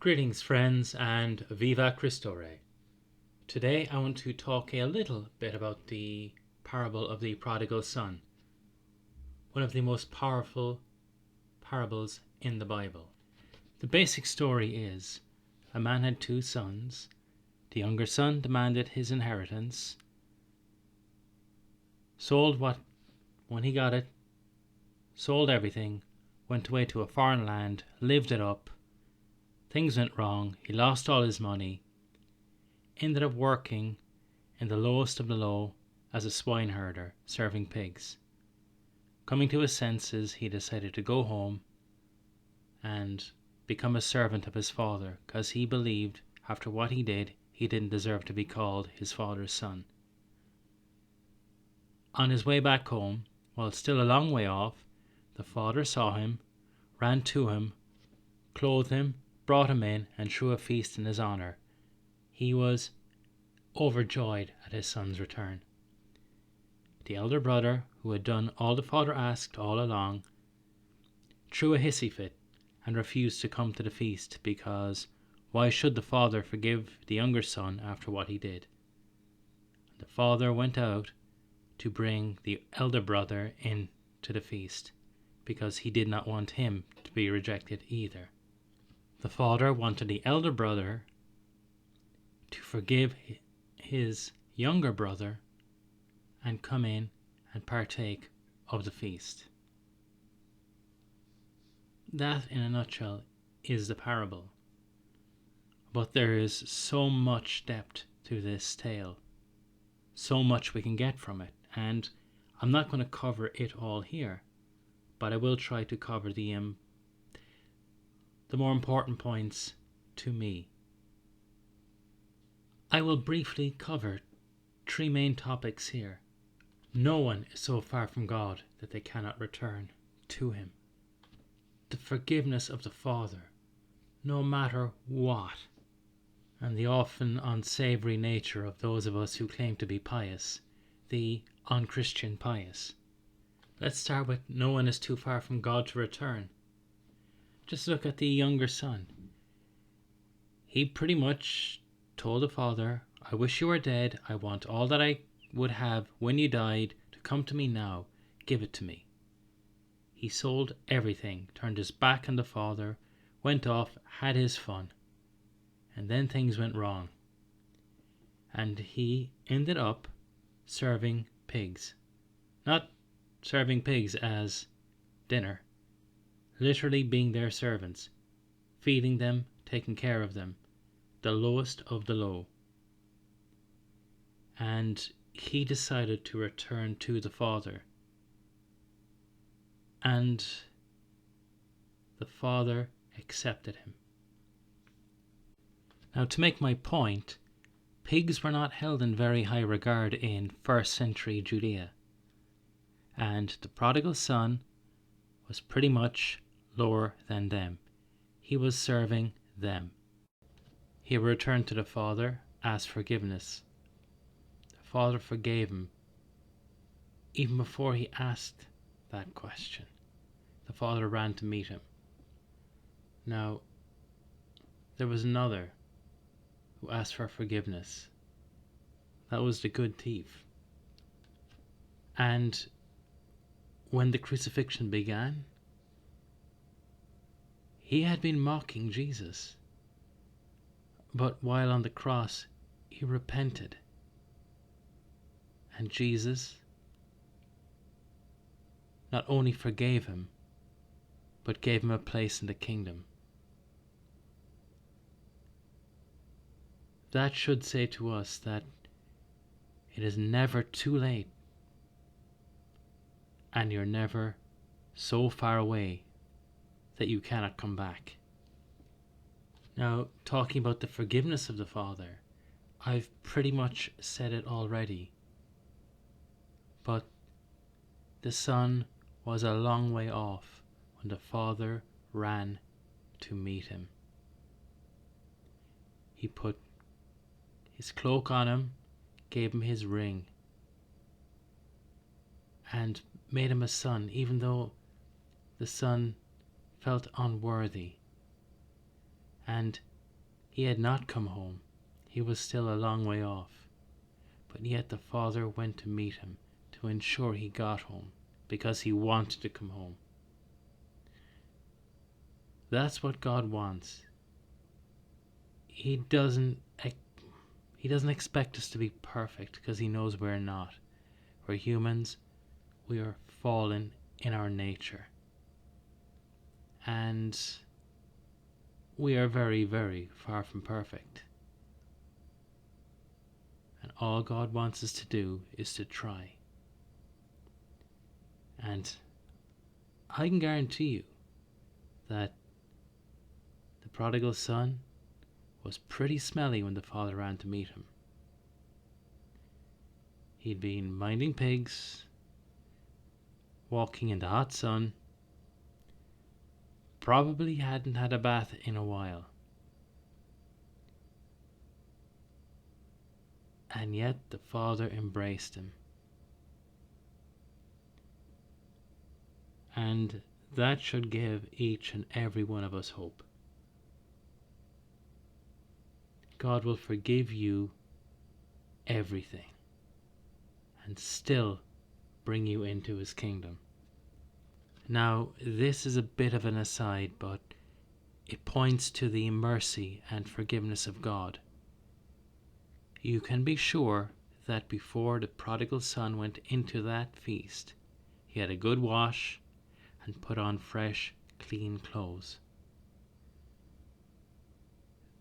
Greetings, friends, and Viva Cristo. Today I want to talk a little bit about the parable of the Prodigal Son, one of the most powerful parables in the Bible. The basic story is a man had two sons. The younger son demanded his inheritance, when he got it, sold everything, went away to a foreign land, lived it up. Things went wrong, he lost all his money, ended up working in the lowest of the low as a swineherder, serving pigs. Coming to his senses, he decided to go home and become a servant of his father, because he believed, after what he did, he didn't deserve to be called his father's son. On his way back home, while still a long way off, the father saw him, ran to him, clothed him, brought him in, and threw a feast in his honour. He was overjoyed at his son's return. The elder brother, who had done all the father asked all along, threw a hissy fit and refused to come to the feast, because why should the father forgive the younger son after what he did? The father went out to bring the elder brother in to the feast, because he did not want him to be rejected either. The father wanted the elder brother to forgive his younger brother and come in and partake of the feast. That, in a nutshell, is the parable. But there is so much depth to this tale, so much we can get from it, and I'm not going to cover it all here, but I will try to cover the more important points to me. I will briefly cover three main topics here. No one is so far from God that they cannot return to Him. The forgiveness of the Father, no matter what, and the often unsavory nature of those of us who claim to be pious, the unchristian pious. Let's start with no one is too far from God to return. Just look at the younger son. He pretty much told the father, I wish you were dead. I want all that I would have when you died to come to me now. Give it to me. He sold everything, turned his back on the father, went off, had his fun. And then things went wrong. And he ended up serving pigs. Not serving pigs as dinner. Literally being their servants, feeding them, taking care of them, the lowest of the low. And he decided to return to the Father. And the Father accepted him. Now, to make my point, pigs were not held in very high regard in 1st century Judea. And the prodigal son was pretty much lower than them. He was serving them. He returned to the father, asked forgiveness. The father forgave him. Even before he asked that question, the father ran to meet him. Now, there was another who asked for forgiveness. That was the good thief. And when the crucifixion began, he had been mocking Jesus, but while on the cross, he repented. And Jesus not only forgave him, but gave him a place in the kingdom. That should say to us that it is never too late, and you're never so far away that you cannot come back. Now, talking about the forgiveness of the Father, I've pretty much said it already. But the Son was a long way off when the Father ran to meet him. He put his cloak on him, gave him his ring, and made him a son, even though the son felt unworthy. And He had not come home. He was still a long way off. But yet the father went to meet him to ensure he got home, because he wanted to come home. That's what God wants. He doesn't expect us to be perfect, because he knows we're not. We're humans. We are fallen in our nature. And we are very, very far from perfect. And all God wants us to do is to try. And I can guarantee you that the prodigal son was pretty smelly when the father ran to meet him. He'd been minding pigs, walking in the hot sun, probably hadn't had a bath in a while. And yet the father embraced him. And that should give each and every one of us hope. God will forgive you everything and still bring you into his kingdom. Now, this is a bit of an aside, but it points to the mercy and forgiveness of God. You can be sure that before the prodigal son went into that feast, he had a good wash and put on fresh, clean clothes.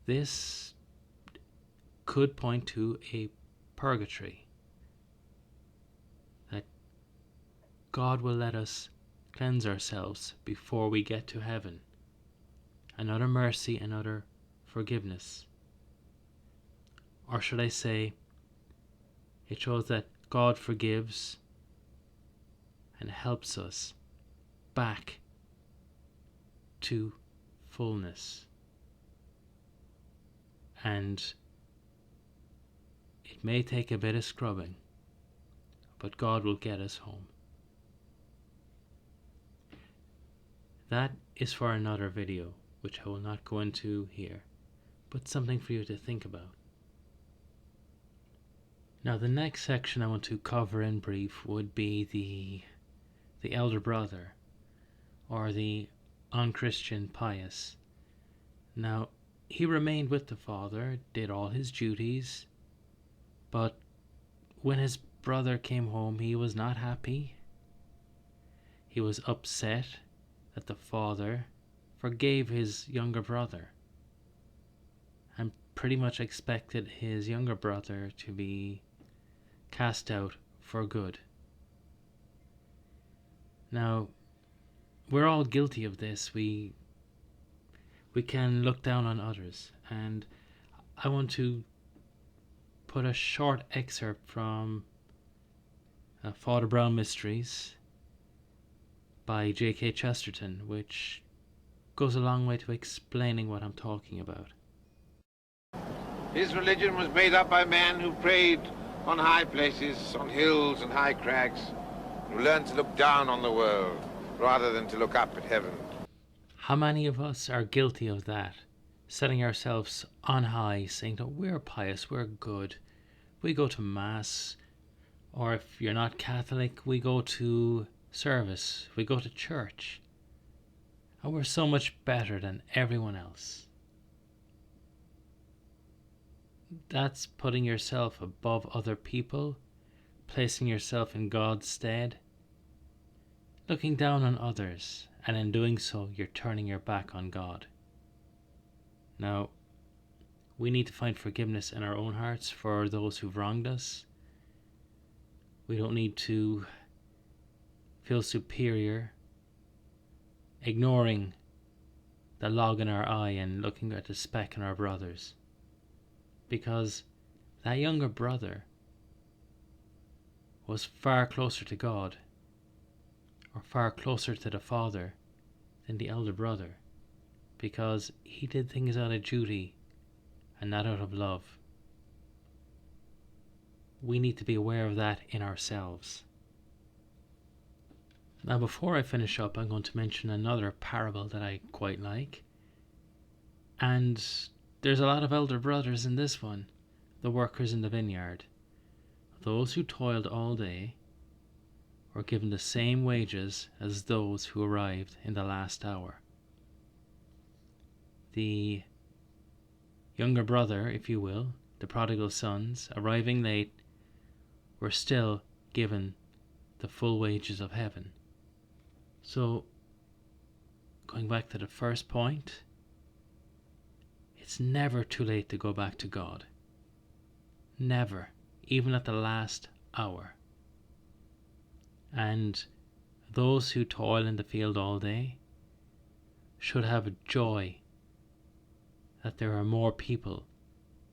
This could point to a purgatory, that God will let us cleanse ourselves before we get to heaven. Another mercy, another forgiveness. Or should I say, it shows that God forgives and helps us back to fullness. And it may take a bit of scrubbing, but God will get us home. That is for another video, which I will not go into here, but something for you to think about. Now, the next section I want to cover in brief would be the elder brother, or the unchristian pious. Now, he remained with the father, did all his duties, but when his brother came home, he was not happy. He was upset that the father forgave his younger brother and pretty much expected his younger brother to be cast out for good. Now, we're all guilty of this. We can look down on others, and I want to put a short excerpt from Father Brown Mysteries by J.K. Chesterton, which goes a long way to explaining what I'm talking about. His religion was made up by men who prayed on high places, on hills and high crags, who learned to look down on the world rather than to look up at heaven. How many of us are guilty of that? Setting ourselves on high, saying that we're pious, we're good. We go to Mass, or if you're not Catholic, we go to service, we go to church. And we're so much better than everyone else. That's putting yourself above other people, placing yourself in God's stead, looking down on others, and in doing so, you're turning your back on God. Now, we need to find forgiveness in our own hearts for those who've wronged us. We don't need to feel superior, ignoring the log in our eye and looking at the speck in our brothers. Because that younger brother was far closer to God, or far closer to the Father, than the elder brother, because he did things out of duty and not out of love. We need to be aware of that in ourselves. Now, before I finish up, I'm going to mention another parable that I quite like. And there's a lot of elder brothers in this one, the workers in the vineyard. Those who toiled all day were given the same wages as those who arrived in the last hour. The younger brother, if you will, the prodigal sons, arriving late, were still given the full wages of heaven. So, going back to the first point, it's never too late to go back to God. Never, even at the last hour. And those who toil in the field all day should have a joy that there are more people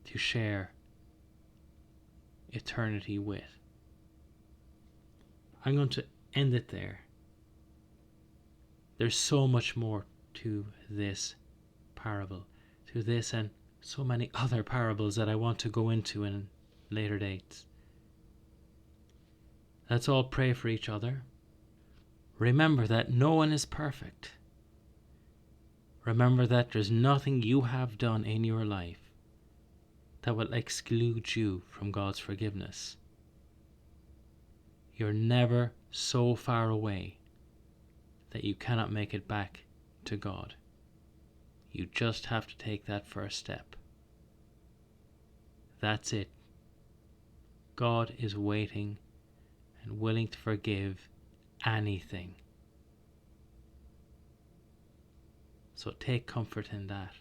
to share eternity with. I'm going to end it there. There's so much more to this parable, to this and so many other parables that I want to go into in later dates. Let's all pray for each other. Remember that no one is perfect. Remember that there's nothing you have done in your life that will exclude you from God's forgiveness. You're never so far away that you cannot make it back to God. You just have to take that first step. That's it. God is waiting and willing to forgive anything. So take comfort in that.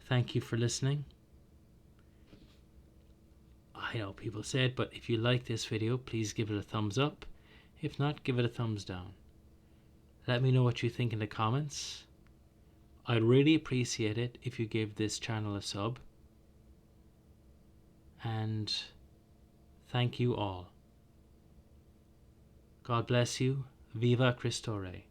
Thank you for listening. I know people say it, but if you like this video, please give it a thumbs up. If not, give it a thumbs down. Let me know what you think in the comments. I'd really appreciate it if you gave this channel a sub. And thank you all. God bless you. Viva Cristo Rey.